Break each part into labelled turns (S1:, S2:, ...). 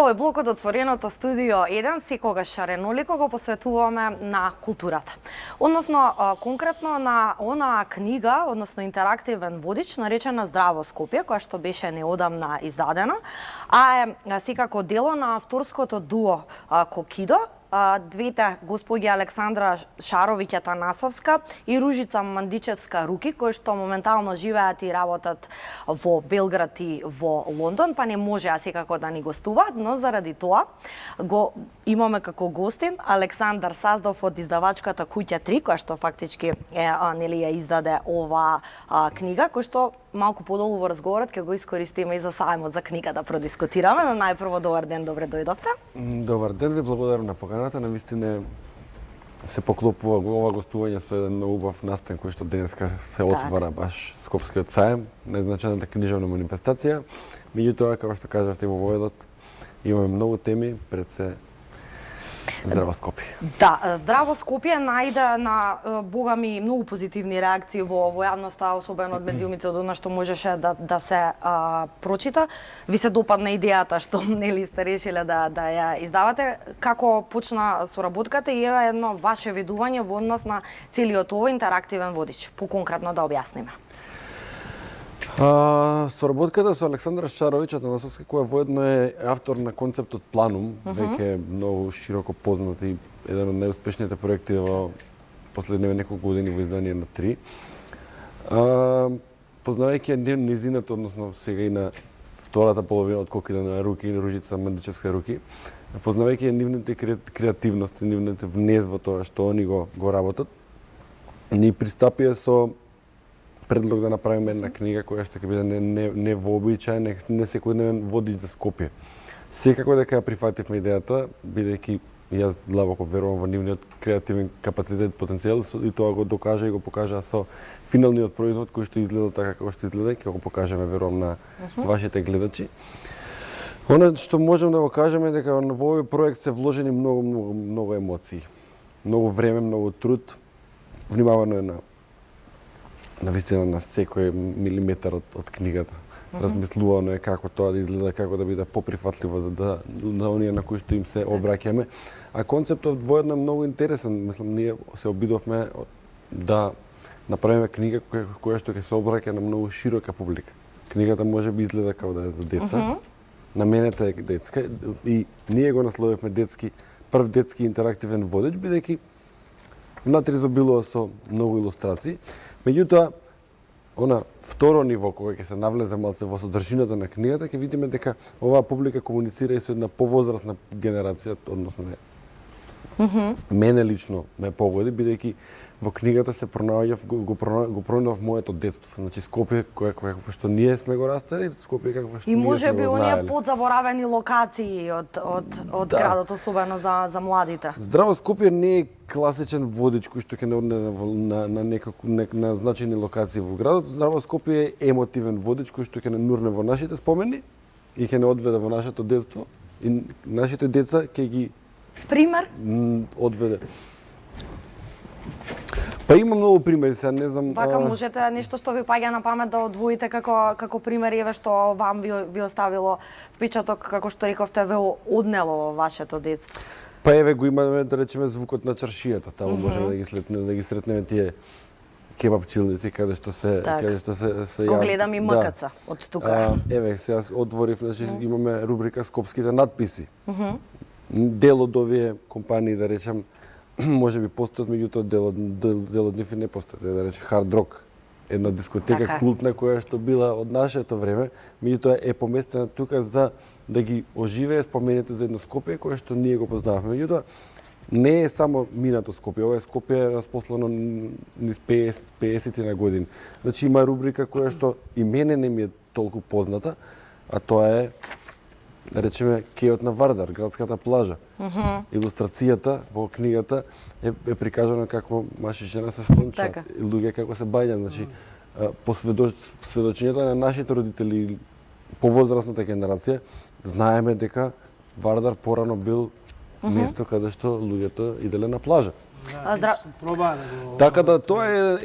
S1: Овој блок од отвореното студио 1 секогаш ренолико го посветуваме на културата. Односно, конкретно на онаа книга, односно интерактивен водич, наречена Здраво Скопје, која што беше неодамна издадена, а е секако дело на авторското дуо Кокидо, двете госпоѓи Александра Шаровиќ Атанасовска и Ружица Мандичевска Руки, кои што моментално живеат и работат во Белград и во Лондон, па не можеа секако да ни гостуваат, но заради тоа го имаме како гостин Александар Саздов од издавачката Куќа 3, која што фактички нели ја издаде оваа книга, кој што малку подолу во разговорот ќе го искористиме и за сајмот за книга да продискутираме, но најпрво добар ден, добре дојдовте.
S2: Добар ден, ви благодарам на поканата. Навистина се поклопува ова гостување со еден многу убав настан кој што денеска се отвара баш Скопскиот сајм, најзначајната книжевна манифестација. Меѓутоа, како што кажавте во воедот, имаме многу теми пред се. Здраво Скопје. Да,
S1: Здраво Скопје најде на богами многу позитивни реакции во јавноста, особено од медиумите, од она што можеше да се прочита. Ви се допадна идејата што нели сте решиле да ја издавате. Како почна соработката и еве едно ваше видување во однос на целиот овој интерактивен водич? Поконкретно да објасниме.
S2: Соработката со Александра Шаровиќ Атанасовска, која воедно е автор на концептот Планум, веќе многу широко познат и еден од најуспешните проекти во последниве неколку години во издание на 3. Познавајќи низината, односно сега и на втората половина од Кокида на Руки и Ружица Мандичевска Руки, познавајќи нивните креативност, нивните внес во тоа што они го работат, ни пристапија со предлог да направиме една книга која што ќе биде не вообичаен, не секојдневен водич за Скопје. Секако дека ја прифативме идејата, бидејќи јас длабоко верувам во нивниот креативен капацитет, потенцијал, и тоа го докажа и го покажа со финалниот производ кој што изгледа така како што изгледа, ќе го покажеме верувам на вашите гледачи. Она што можам да го кажеме дека во овој проект се вложени многу емоции, многу време, многу труд, внимавано е навистина на секој милиметар од книгата. Размислувано е како тоа да изгледа, како да биде поприфатливо за да оние на кои што им се обраќаме. А концептот воедно е многу интересен. Мислам, ние се обидовме да направиме книга која што ќе се обраќа на многу широка публика. Книгата може би изгледа како да е за деца. Наменета е детска и ние го насловивме прв детски интерактивен водеч, бидејќи внатре изобилува со многу илустрации. Меѓутоа, она второ ниво кога ќе се навлезе малце во содржината на книгата, ќе видиме дека оваа публика комуницира и со една повозрасна генерација, односно мене лично ме погоди, бидејќи во книгата се пронаоѓа го пронаоѓав моето детство. Значи Скопје како што ние сме го растали, Скопје како што ние сме го знаеле.
S1: И можеби оние подзаборавени локации од градот, особено за младите.
S2: Здраво Скопје не е класичен водич кој што ќе не одне на значајни локации во градот. Здраво Скопје е емотивен водич кој што ќе не нурне во нашите спомени и ќе не одведе во нашето детство. И нашите деца ќе ги одведе. Па има многу примери, сега не знам.
S1: Вака можете нешто што ви паѓа на памет да одвоите како пример, еве што вам ви оставило впечаток, како што рековте, ве однело во вашето детство.
S2: Па еве го имаме, да речеме, звукот на чаршијата, таму може да ги сретнеме тие кебапчилници каде што се
S1: Го гледам и МКЦ од тука.
S2: Еве сега одворив, значи имаме рубрика Скопските надписи. Дел од овие компании, да речем, може би постојат, меѓутоа дел од нив не постојат. Да рече Hard Rock, една дискотека култна која што била од нашето време, меѓутоа е поместена тука за да ги оживее спомените за едно Скопје кое што ние го познаваме. Меѓутоа не е само минато Скопје, ова е Скопје распослано низ 50 на години. Значи има рубрика која што и мене не ми е толку позната, а тоа е, да речеме, кејот на Вардар, градската плажа. Илустрацијата во книгата е прикажана како маж и жена се сончат, и луѓе како се бањат. Значи, по сведочењето на нашите родители, повозрасната генерација, знаеме дека Вардар порано бил место каде што луѓето иделе на плажа. Така да тоа е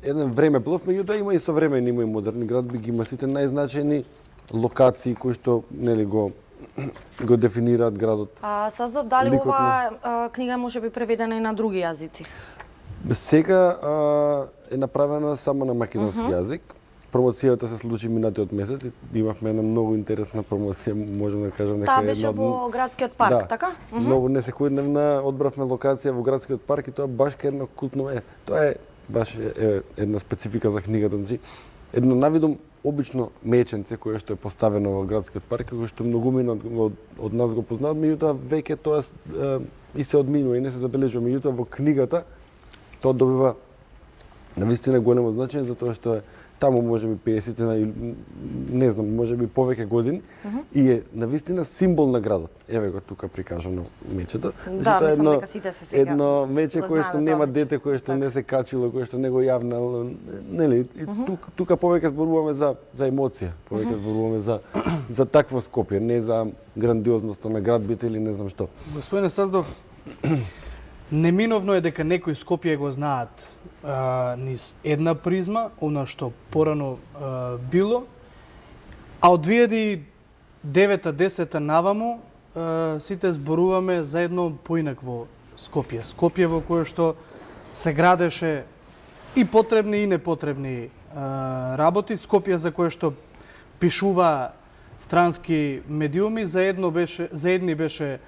S2: еден времеплов, меѓутоа има и современи, има и модерни градби, ги има сите најзначајни локации кои што нели го го дефинираат градот.
S1: Саздов, дали
S2: Ликот
S1: оваа книга може би преведена и на други јазици?
S2: Сега е направена само на македонски јазик. Промоцијата се случи минатиот месец и имавме една многу интересна промоција, можам да кажам дека
S1: Таа беше во градскиот парк, така?
S2: Многу несекојдневна, одбравме локација во градскиот парк и тоа баш кај едно култно тоа е баш една специфика за книгата, значи едно навидом обично меченце кое што е поставено во градскиот парк, кое што многумина од нас го познаат, меѓутоа веќе тоа и се одминува и не се забележува, меѓутоа во книгата тоа добива навистина големо значење затоа што е таму можеби 50-тина или не знам, можеби повеќе години и е навистина символ на градот. Еве го тука прикажано мечето.
S1: Да, мислам дека сите се сега.
S2: Едно мече кое што нема
S1: мече.
S2: дете, кое што не се качило, кое што не го јавнало, нели? И тука повеќе зборуваме за емоција, повеќе зборуваме за такво Скопје, не за грандиозноста на градбите или не знам што.
S3: Господине Саздов, неминовно е дека некои Скопје го знаат низ една призма, она што порано било, а од 2009-10 наваму сите зборуваме за едно поинакво Скопје. Скопје во кое што се градеше и потребни и непотребни работи, Скопје за кое што пишува странски медиуми, за едни беше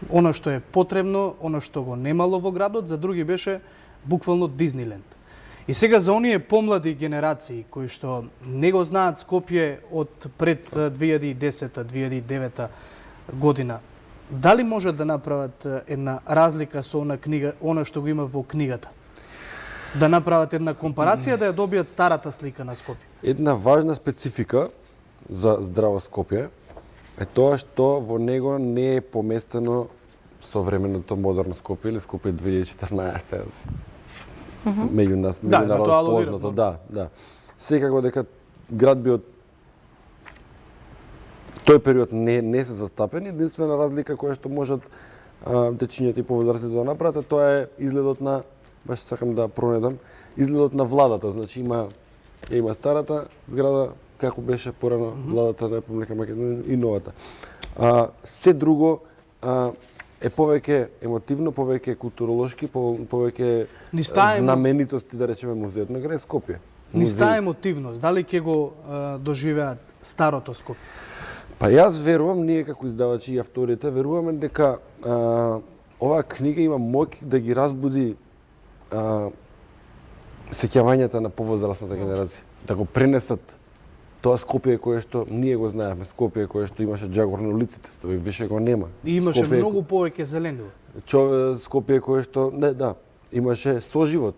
S3: она што е потребно, она што го немало во градот, за други беше буквално Дизниленд. И сега за оние помлади генерации кои што не го знаат Скопје од пред 2010-2009 година, дали може да направат една разлика со она што го има во книгата? Да направат една компарација, да ја добијат старата слика на Скопје?
S2: Една важна специфика за здраво Скопје е тоа што во него не е поместено современото модерно Скопје или Скопје 2014. Меѓу нас, меѓу народот познато, да. Секако дека град би од тој период не се застапени, единствена разлика која што можат дечињата и повозрастните да направат, тоа е изгледот на, баш сакам да пронедам, изгледот на владата, значи има старата зграда, како беше порано владата на Република Македонија и новата. Се друго е повеќе емотивно, повеќе културолошки, повеќе знаменитости, да речеме, музеот на град Скопје.
S3: Низ таа емотивност, дали ќе го доживеат старото Скопје?
S2: Па јас верувам, ние како издавачи и авторите, веруваме дека оваа книга има моќ да ги разбуди сеќавањата на повозрастната генерација, да го пренесат тоа Скопје кое што ние го знаеме, Скопје кое што имаше джагор на улиците, тоа више го нема.
S3: И имаше многу повеќе зеленило.
S2: Скопје кое што имаше соживот.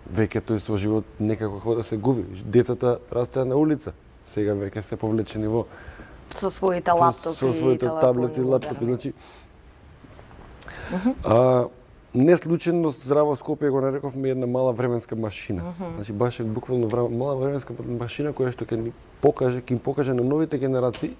S2: Веќе тој соживот некако како да се губи. Децата растеа на улица. Сега веќе се повлечени во
S1: со своите лаптопи,
S2: со своите таблети, лаптопи, значи не случајно здраво Скопје го нарековме една мала временска машина. Значи баш е буквално мала временска машина која што ќе им покаже на новите генерации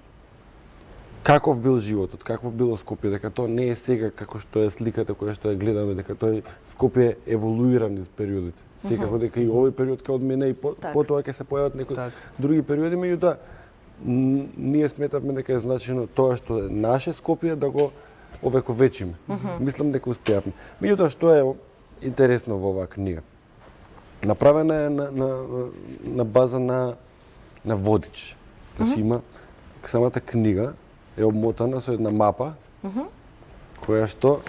S2: каков бил животот, какво било Скопје, дека тоа не е сега како што е сликата која што ја гледаме, дека тој Скопје еволуира низ периодите. Секако дека и овој период ќе одмине и потоа ќе се појават некои други периоди, меѓутоа ние сметавме дека е значено тоа што е наше Скопје да го овековечиме. Мислам дека успеавме. Меѓутоа што е интересно во оваа книга? Направена е на база на водич. Значи има самата книга е обмотана со една мапа која што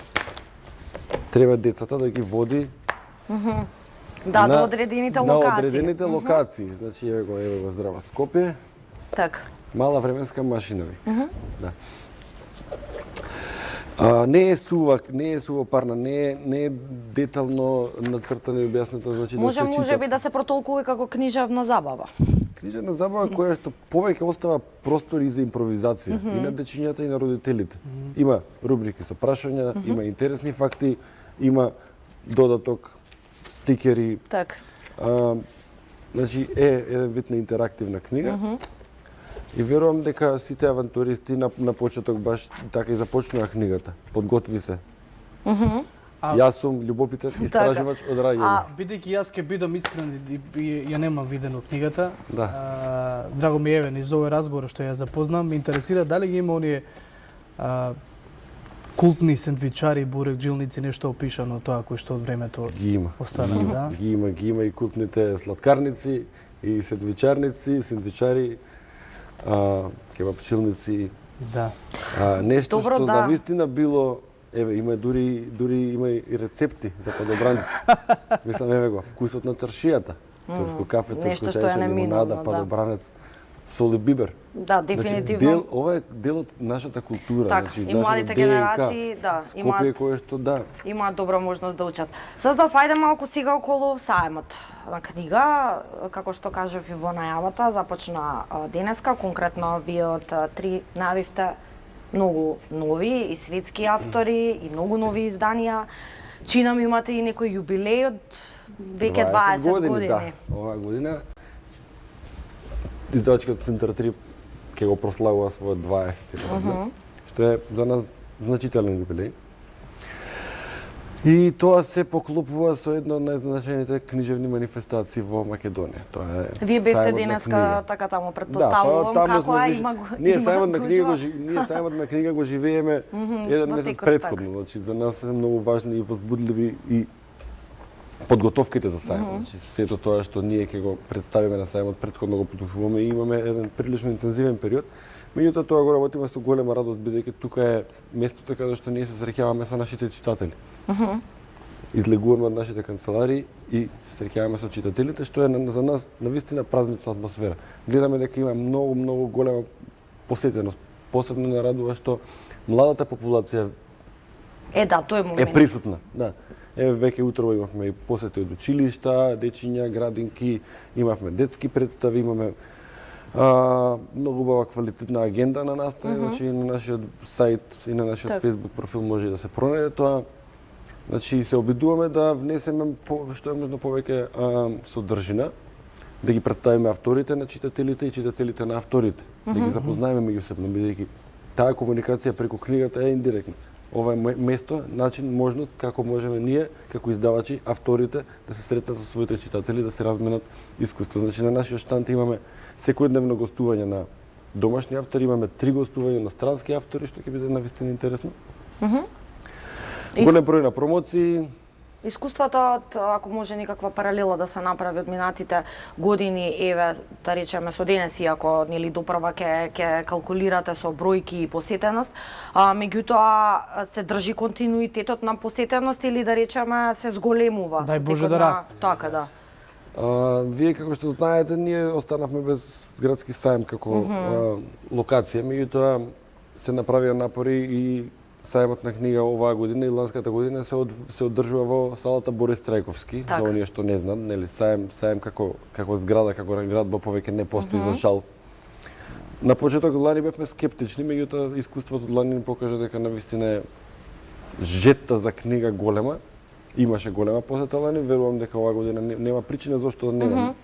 S2: треба децата да ги води
S1: до одредените локации.
S2: На одредените локации. Значи еве го здраво Скопје.
S1: Така.
S2: Мала временска машина ви. Да. Не е сува парна, не е детално нацртано и објаснето, значи да се чита.
S1: Може би да се протолкува како книжевна забава.
S2: Книжевна забава која што повеќе остава простори за импровизација и на дечињата и на родителите. Има рубрики со прашања, има интересни факти, има додаток, стикери.
S1: Така.
S2: Значи е еден вид на интерактивна книга. И верувам дека сите авантуристи на почеток баш така и започнаа книгата. Подготви се. Јас сум љубопитен истражувач од раѓање.
S3: Бидејќи јас ќе бидам искрен и ја немам видено книгата.
S2: Да.
S3: Драго ми еве низ овој разговор што ја запознам, ме интересира дали ги има оние култни сендвичари, бурек-джилници, нешто опишано тоа кој што од времето
S2: Ги има.
S3: останали, да?
S2: Ги има и култните сладкарници, и сендвичари, кебапчилници.
S3: Да.
S2: Нешто
S1: Добро,
S2: што
S1: да.
S2: навистина било, еве, има дури има и рецепти за падобранци. Мислам, еве го, вкусот на чаршијата. Турско кафе,
S1: Нешто
S2: турско
S1: што е
S2: чајче,
S1: неминовно,
S2: лимонада,
S1: да.
S2: падобранец, сол и бибер.
S1: Да, дефинитивно.
S2: Ова е дел од нашата култура,
S1: Така, и
S2: нашето
S1: младите
S2: ДНК.
S1: генерации, да,
S2: Скопје
S1: имаат
S2: кое што да.
S1: имаат добра можност да учат. Создав, ајде малку сега околу саемот на книга, како што кажав и во најавата, започна денеска, конкретно вие од три најавивте многу нови и светски автори и многу нови изданија. Чинам имате и некој јубилеј од веќе 20 години.
S2: Да, оваа година издавачкиот центар 3 ќе го прославува својот 20-ти роденден, што е за нас значителен јубилеј. И тоа се поклопува со една од најзначајните книжевни манифестации во Македонија. Тоа е
S1: Вие бевте
S2: сајмот на
S1: денеска
S2: книга.
S1: така таму претпоставувам како има
S2: Ние
S1: има
S2: сајмот на книга
S1: гужва.
S2: ние сајмот на книга го живееме еден
S1: во
S2: месец
S1: текот,
S2: претходно. Значи за нас се многу важни и возбудливи и подготовките за сајмот. Значи сето тоа што ние ќе го представиме на сајмот претходно го подготвуваме и имаме еден прилично интензивен период. Меѓутоа тоа го работиме со голема радост бидејќи тука е местото каде што ние се среќаваме со нашите читатели. Излегуваме од нашите канцеларии и се среќаваме со читателите, што е за нас навистина празнична атмосфера. Гледаме дека има многу голема посетеност. Посебно не радува што младата популација
S1: Да, тој момент.
S2: е присутна. Да. Еве веќе утрово имавме и посети од училишта, дечиња, градинки, имавме детски представи, имаме многу убава квалитетна агенда на настава, значи на нашиот сајт и на нашиот
S1: Так.
S2: Facebook профил може да се пронајде тоа. Значи се обидуваме да внесеме што е можно повеќе содржина, да ги представиме авторите на читателите и читателите на авторите, да ги запознаеме меѓусебно, бидејќи таа комуникација преку книгата е индиректна. Ова е место, начин, можност како можеме ние, како издавачи, авторите, да се сретнат со своите читатели, да се разменат искуства. Значи на нашиот штанд имаме секојдневно гостување на домашни автори, имаме 3 гостувања на странски автори, што ќе биде навистина интересно. Голем број на промоции.
S1: Искуствата од, ако може никаква паралела да се направи од минатите години, еве, да речеме со денес, иако нели доправа ќе калкулирате со бројки и посетеност, меѓутоа се држи континуитетот на посетеност или да речеме се зголемува.
S3: Дај Боже
S1: текот
S3: да
S1: на-
S3: расте.
S1: Така, да.
S2: Вие како што знаете, ние останавме без градски сајм како локација, меѓутоа се направија напори и сајмот на книга оваа година и ланската година се одржува во салата Борис Трајковски,
S1: Така.
S2: за оние што не знаат, нели сајм како зграда, како градба повеќе не постои за жал. На почеток лани бевме скептични, меѓутоа искуството од лани ни покажа дека навистина е жетта за книга голема. Имаше голема посета лани, верувам дека оваа година нема причина зошто да нема.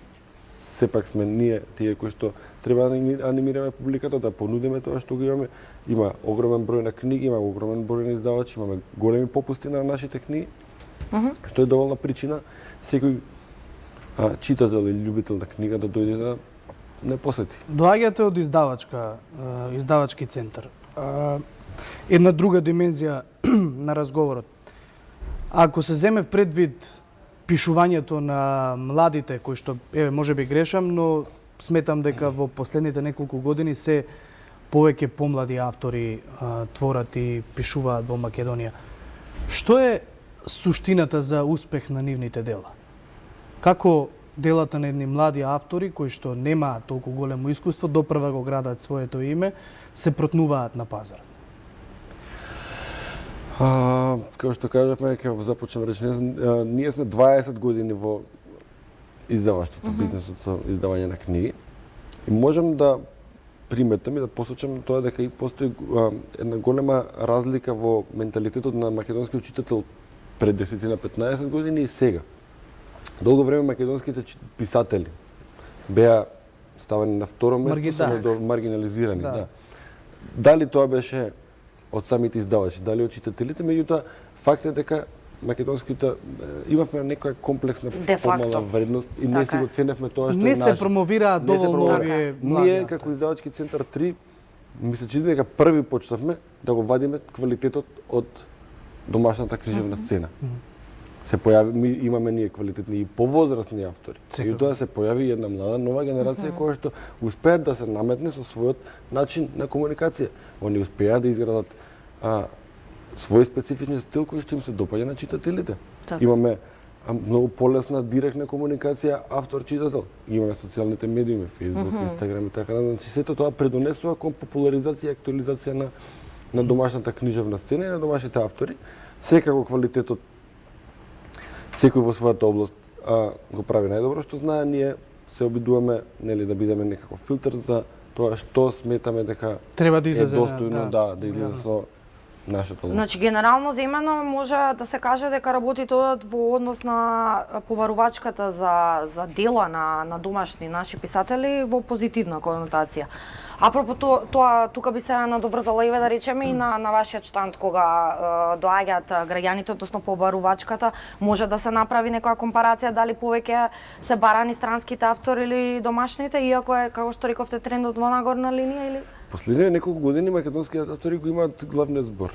S2: Сепак сме ние тие кои што треба да анимираме публиката, да понудиме тоа што го имаме. Има огромен број на книги, има огромен број на издавачи, имаме големи попусти на нашите книги, што е доволна причина секој читател или љубител на книга да дојде да не посети.
S3: Доаѓате од издавачки центар. Една друга димензија на разговорот. Ако се земе в предвид пишувањето на младите, кои што, еве, можеби грешам, но сметам дека во последните неколку години се повеќе помлади автори творат и пишуваат во Македонија. Што е суштината за успех на нивните дела? Како делата на едни млади автори, кои што немаат толку големо искуство, допрва го градат своето име, се протнуваат на пазарот?
S2: Како што кажавме, ќе започнем реченица, ние сме 20 години во издаваштвото, бизнесот со издавање на книги. И можам да приметам и да посочам тоа дека и постои една голема разлика во менталитетот на македонскиот читател пред 10 на 15 години и сега. Долго време македонските писатели беа ставени на второ место, маргинализирани.
S3: Да.
S2: Да. Дали тоа беше од самите издавачи, дали од читателите, меѓутоа факт е дека македонските имавме некоја комплексна
S1: Де факто.
S2: помала вредност и не
S1: Така
S2: си
S1: е.
S2: го ценевме тоа што
S3: Не
S2: е
S3: се
S2: наше.
S3: промовираат
S2: Не се
S3: доволно
S2: промовира.
S3: овие
S2: Ние
S3: млади
S2: како издавачки центар 3 ми се чини дека први почнавме да го вадиме квалитетот од домашната книжевна сцена. Се појави, ми имаме ние квалитетни и повозрастни автори. И тоа се појави една млада нова генерација која што успеат да се наметне со својот начин на комуникација. Они успеат да изградат свој специфичен стил кој што им се допаѓа на читателите.
S1: Така.
S2: Имаме многу полесна директна комуникација автор-читател. Имаме социјалните медиуми, Facebook, Instagram и така. Значи сето тоа предонесува кон популаризација и актуализација на домашната книжевна сцена и на домашните автори. Секако квалитетот секој во својата област го прави најдобро што знае. Ние се обидуваме нели да бидеме некаков филтер за тоа што сметаме дека
S3: Треба да
S2: е
S3: излезе
S2: достојно да излезе со нашето лошо.
S1: Значи, генерално земено може да се каже дека работите одат во однос на побарувачката за дела на домашни наши писатели во позитивна конотација. Апропо тоа тука би се надоврзала и да речеме и на вашиот штанд кога доаѓаат граѓаните, односно побарувачката, може да се направи некоја компарација дали повеќе се барани странските автори или домашните, иако е, како што рековте, трендот во нагорна линија или?
S2: Последниве неколку години македонските автори го имаат главниот збор.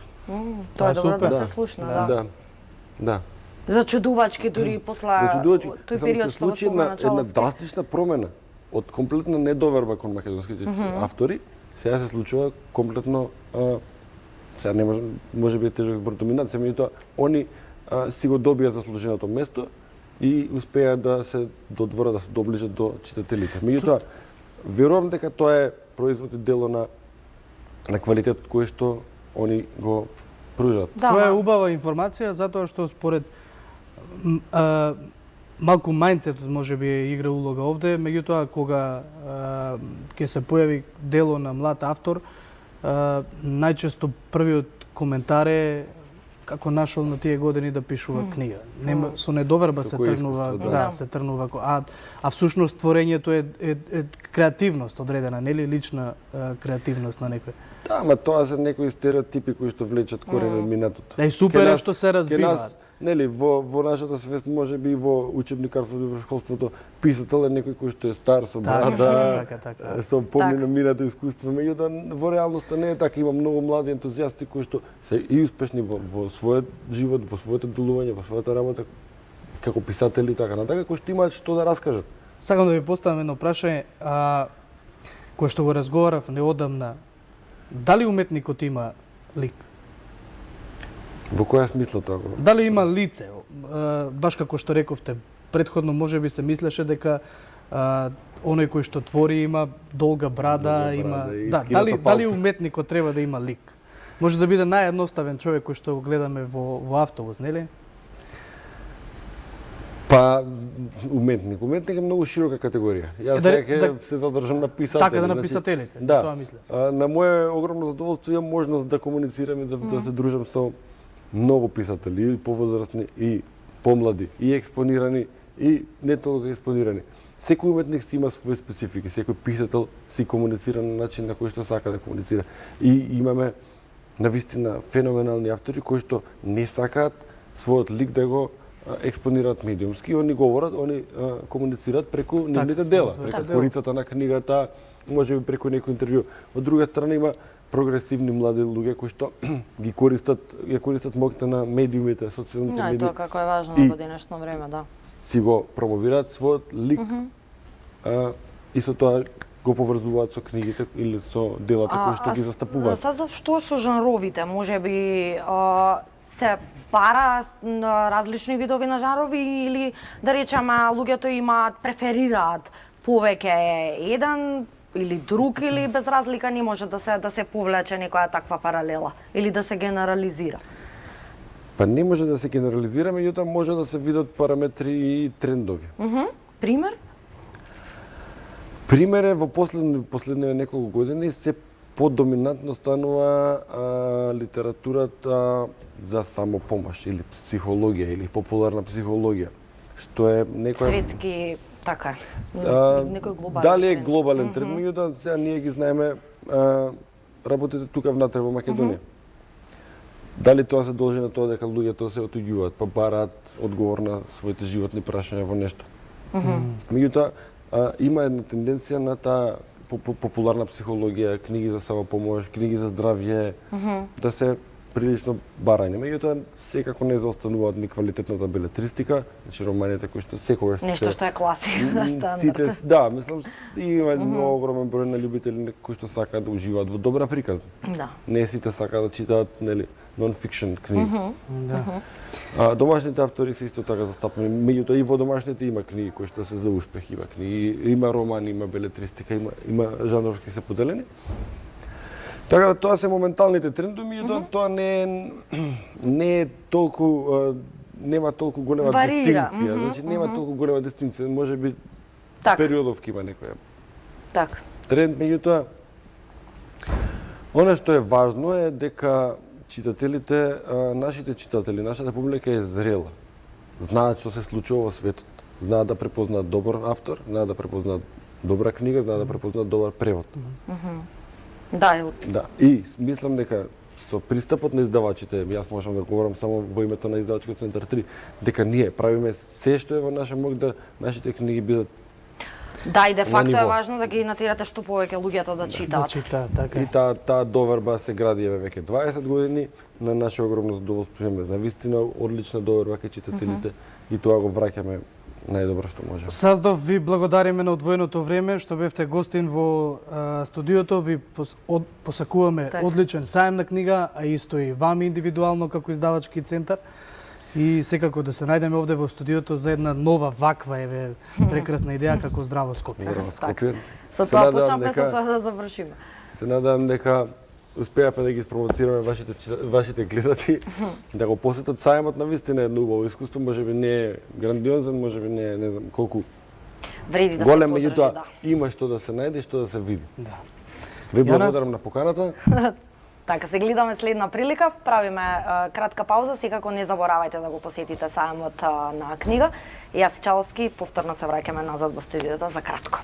S1: Тоа е добро
S3: супер.
S1: да се слушна, да.
S2: Да.
S1: Зачудувачки дури после
S2: Зачудувачки.
S1: тој
S2: Само
S1: период
S2: се
S1: што го
S2: случи
S1: спомена
S2: една
S1: Чаловски.
S2: драстична промена од комплетна недоверба кон македонските автори. Сега се случува комплетно сега не може би е тежок збор доминација, меѓутоа они си го добија заслуженото место и успеа да се додворат, да се доближат до читателите. Меѓутоа верувам дека тоа е производ и дело на квалитетот кој што они го пружат.
S3: Тоа е убава информација затоа што според малку мајндсетот може би игра улога овде, меѓутоа кога ќе се појави дело на млад автор, најчесто првиот коментар е како нашол на тие години да пишува книга. Нема со недоверба
S2: Со
S3: се
S2: кој
S3: тргнува,
S2: искуство,
S3: да, се тргнува, а всушност творењето е креативност одредена, нели лична креативност на некој.
S2: Да, ама тоа се некои стереотипи кои што влечат корен од минатото.
S3: Да, и супер е што се
S2: Ке
S3: разбиваат.
S2: нас, нели, во нашата свест, може би во учебникарството и во школството, писател е некој кој што е стар, со брада,
S3: така.
S2: со помнено минато искуство. Меѓутоа, во реалноста не е така. Има многу млади ентузијасти кои што се и успешни во својот живот, во своето делување, во својата работа, како писатели и така натака, кои што имаат што да раскажат.
S3: Сакам да ви поставам едно прашање, кое што го разговарав неодамна. Дали уметникот има лик?
S2: Во која смисла тоа го?
S3: Дали има лице? Баш како што рековте, предходно може би се мислеше дека оној кој што твори има долга брада, има
S2: и
S3: да,
S2: скината
S3: дали
S2: палта.
S3: уметникот треба да има лик? Може да биде наједноставен човек кој што го гледаме во автобус, нели?
S2: Па, уметник. Уметник е многу широка категорија. Јас сега се задржам на писатели.
S3: Така, да на писателите,
S2: да.
S3: тоа мислам.
S2: На моје огромно задоволство имам можност да комуницирам и да се дружам со многу писатели, и повозрастни, и помлади, и експонирани, и не толку експонирани. Секој уметник си има свој специфики, секој писател си комуницира на начин на кој што сака да комуницира. И имаме навистина феноменални автори кои што не сакаат својот лик да го експонираат медиумски, они говорат, они комуницираат преку нивните дела, преку корицата на книгата, може би преку некој интервју. Од друга страна има прогресивни млади луѓе кои што ја користат моќта на медиумите, социјалните медиуми.
S1: Тоа како е важно во денешно време, да.
S2: Си го промовираат својот лик и со тоа го поврзуваат со книгите или со делата кои што ги застапуваат.
S1: Сад што со жанровите, може би се бара различни видови на жанрови или да речеме луѓето имаат преферираат повеќе еден или друг или без разлика не може да се повлече некоја таква паралела или да се генерализира.
S2: Па не може да се генерализира, меѓутоа може да се видат параметри и трендови.
S1: Пример?
S2: Пример е во последниве неколку години се подоминантно станува литературата за самопомош или психологија или популарна психологија, што е некоја
S1: Светски, така некој глобален
S2: дали е
S1: тренд.
S2: глобален тренд, меѓутоа сега ние ги знаеме работите тука внатре во Македонија. Дали тоа се должи на тоа дека луѓето се отуѓуваат, па бараат одговор на своите животни прашања во нешто. Меѓутоа, има една тенденција на таа популарна психологија, книги за самопомош, книги за здравје, да се прилично барање. Меѓутоа, секако не заостануваат ни квалитетната белетристика, значи романите кои што секогаш
S1: Нешто што е класика, стандард.
S2: Сите, да, мислам, има многу огромен број на љубители кои што сакаат да уживаат во добра приказна.
S1: Да.
S2: Не сите сакаат да читаат, нели, non-fiction книги.
S3: Да.
S2: Домашните автори се исто така застапени. Меѓутоа и во домашните има книги кои што се за успех, има книги, има романи, има белетристика, има жанровски се поделени. Така да тоа се моменталните трендови, меѓутоа тоа не е толку нема толку голема
S1: Варира.
S2: дистинкција, значи нема толку голема дистинкција, можеби
S1: Так.
S2: периодовки има некоја
S1: Так.
S2: тренд, меѓутоа она што е важно е дека читателите, нашите читатели, нашата публика е зрела. Знаат што се случува во светот. Знаат да препознаат добар автор, знаат да препознаат добра книга, знаат да препознаат добар превод.
S1: Да,
S2: Да. И мислам дека со пристапот на издавачите, јас можам да говорам само во името на издавачкиот центар 3, дека ние правиме се што е во наша мок да нашите книги бидат
S1: да, и де факто е
S2: ниво.
S1: важно да ги натирате што повеќе луѓето да
S3: Да
S1: читаат.
S3: читаат, така
S2: и
S3: е.
S2: таа доверба се гради еве веќе 20 години. На наше огромно задоволство имаме навистина одлична доверба кај читателите и тоа го враќаме најдобро што можеме.
S3: Саздов, ви благодариме на одвоеното време што бевте гостин во студиото. Ви посакуваме
S1: Така.
S3: одличен сајм на книга, а исто и вами индивидуално како издавачки центар. И секако да се најдеме овде во студиото за една нова ваква прекрасна идеја како Здраво Скопје.
S2: Здраво
S1: Така.
S2: Скопје.
S1: Со
S2: Се
S1: тоа
S2: надевам
S1: почнавме, со
S2: дека-
S1: тоа да завршиме.
S2: Се надевам дека успеавме да ги спровоцираме вашите гледачи да го посетат сајмот. На вистина е едно убаво искуство, можеби не е грандиозен, можеби не е не знам колку
S1: Вреди да
S2: голем,
S1: се подржи,
S2: меѓутоа
S1: да.
S2: има што да се најде и што да се види.
S3: Да.
S2: Ви
S3: Јана?
S2: благодарам на поканата.
S1: Така, се гледаме следна прилика, правиме кратка пауза, секако не заборавајте да го посетите сајмот на книга. И јас и Чаловски повторно се враќаме назад во студиото за кратко.